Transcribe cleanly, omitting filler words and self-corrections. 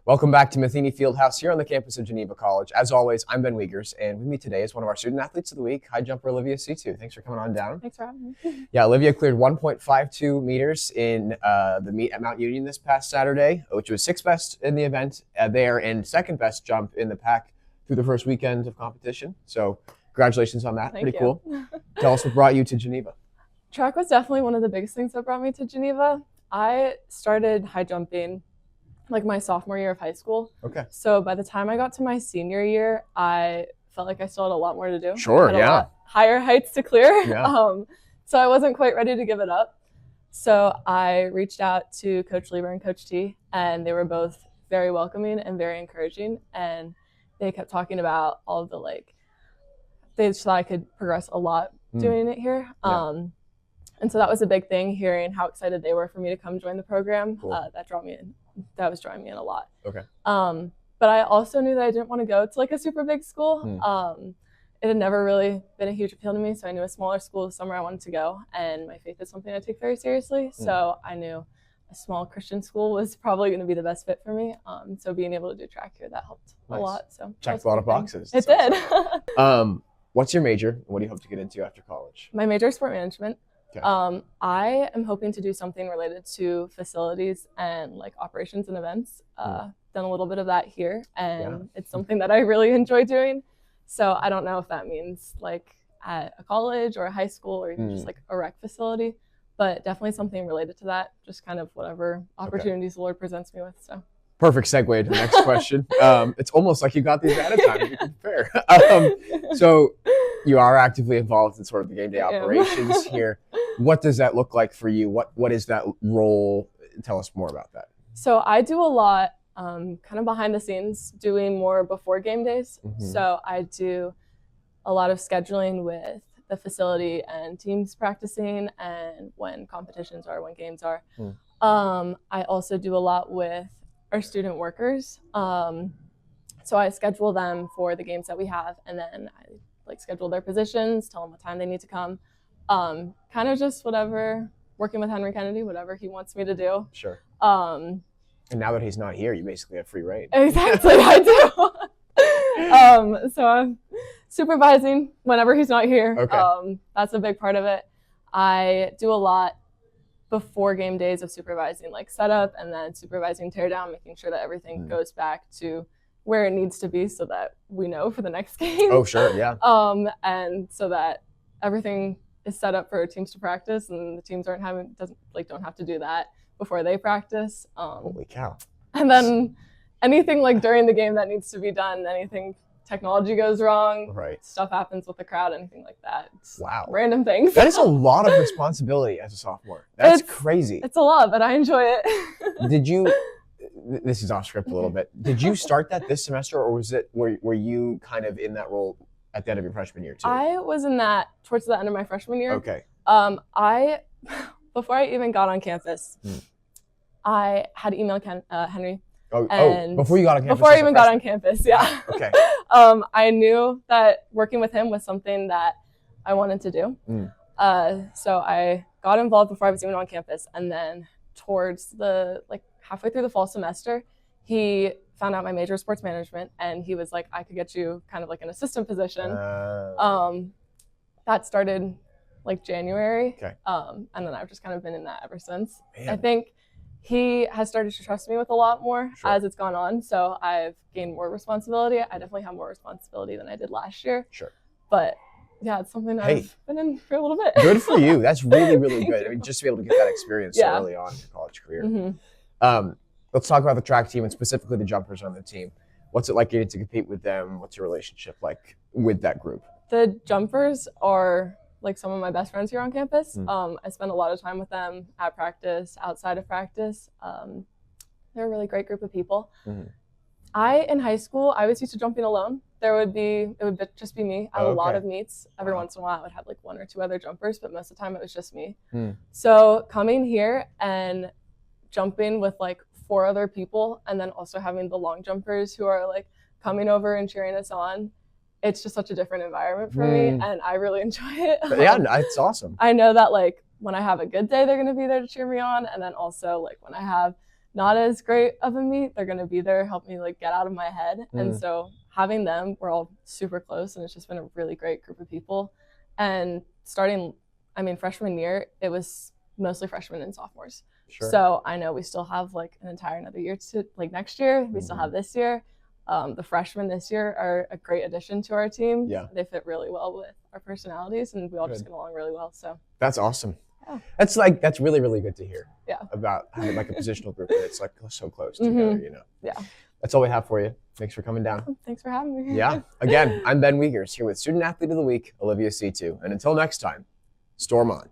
Welcome back to Matheny Fieldhouse here on the campus of Geneva College. As always, I'm Ben Wiegers, and with me today is one of our student athletes of the week, high jumper Olivia Seetoo. Thanks for coming on down. Thanks for having me. Yeah, Olivia cleared 1.52 meters in the meet at Mount Union this past Saturday, which was sixth best in the event there and second best jump in the pack through the first weekend of competition. So congratulations on that. Thank Pretty you. cool. Tell us what brought you to Geneva. Track was definitely one of the biggest things that brought me to Geneva. I started high jumping like my sophomore year of high school. Okay. So by the time I got to my senior year, I felt like I still had a lot more to do. Sure, I had yeah. a lot higher heights to clear. Yeah. So I wasn't quite ready to give it up. So I reached out to Coach Lieber and Coach T, and they were both very welcoming and very encouraging. And they kept talking about all of the they just thought I could progress a lot doing it here. Yeah. And so that was a big thing, hearing how excited they were for me to come join the program. Cool. That was drawing me in a lot. Okay. But I also knew that I didn't want to go to like a super big school. It had never really been a huge appeal to me, so I knew a smaller school was somewhere I wanted to go, and my faith is something I take very seriously. So I knew a small Christian school was probably going to be the best fit for me. So being able to do track here, that helped a lot. So checked a lot of boxes. It did. What's your major? What do you hope to get into after college? My major is sport management. Okay. I am hoping to do something related to facilities and like operations and events. Done a little bit of that here, and it's something that I really enjoy doing. So I don't know if that means like at a college or a high school or even just like a rec facility, but definitely something related to that. Just kind of whatever opportunities the Lord presents me with. So. Perfect segue to the next question. It's almost like you got these ahead of time. You can prepare. So you are actively involved in sort of the game day operations here. What does that look like for you? What is that role? Tell us more about that. So I do a lot kind of behind the scenes, doing more before game days. So I do a lot of scheduling with the facility and teams practicing, and when competitions are, when games are. I also do a lot with our student workers. So I schedule them for the games that we have, and then I schedule their positions, tell them what time they need to come. Kind of just whatever, working with Henry Kennedy, whatever he wants me to do. Sure. And now that he's not here, you basically have free reign. Exactly, I do. So I'm supervising whenever he's not here. Okay. That's a big part of it. I do a lot before game days of supervising like setup, and then supervising teardown, making sure that everything goes back to where it needs to be so that we know for the next game. Oh, sure, yeah. And so that everything is set up for teams to practice, and the teams don't have to do that before they practice. Holy cow. And then anything like during the game that needs to be done, anything technology goes wrong, stuff happens with the crowd, anything like that. It's random things. That is a lot of responsibility as a sophomore. That's crazy. It's a lot, but I enjoy it. This is off script a little bit. Did you start that this semester, or were you kind of in that role at the end of your freshman year too? I was in that towards the end of my freshman year. Okay. Before I even got on campus, I had emailed Henry. Before you got on campus? Before I even got on campus, yeah. Okay. I knew that working with him was something that I wanted to do. So I got involved before I was even on campus, and then towards the halfway through the fall semester, he found out my major was sports management, and he was like, I could get you kind of like an assistant position. That started like January. Okay. And then I've just kind of been in that ever since. Man. I think he has started to trust me with a lot more as it's gone on. So I've gained more responsibility. I definitely have more responsibility than I did last year. Sure. But yeah, it's something I've been in for a little bit. Good for you. That's really, really good. I mean, just to be able to get that experience so early on in your college career. Let's talk about the track team and specifically the jumpers on the team. What's it like getting to compete with them? What's your relationship like with that group? The jumpers are like some of my best friends here on campus. I spend a lot of time with them at practice, outside of practice. They're a really great group of people. In high school, I was used to jumping alone. It would just be me at a lot of meets. Every once in a while, I would have like one or two other jumpers, but most of the time it was just me. So coming here and jumping with like 4 other people, and then also having the long jumpers who are like coming over and cheering us on, it's just such a different environment for me, and I really enjoy it. Yeah, it's awesome. I know that like when I have a good day, they're going to be there to cheer me on, and then also like when I have not as great of a meet, they're going to be there, help me like get out of my head. And so having them, we're all super close, and it's just been a really great group of people. And starting, freshman year, it was mostly freshmen and sophomores. Sure. So I know we still have like an entire another year to like next year. We still have this year. The freshmen this year are a great addition to our team. Yeah. They fit really well with our personalities, and we all just get along really well. So that's awesome. Yeah. That's really, really good to hear. Yeah. About having like a positional group that's like so close together, you know. Yeah. That's all we have for you. Thanks for coming down. Thanks for having me. Yeah. Again, I'm Ben Wiegers here with Student Athlete of the Week, Olivia Seetoo. And until next time, storm on.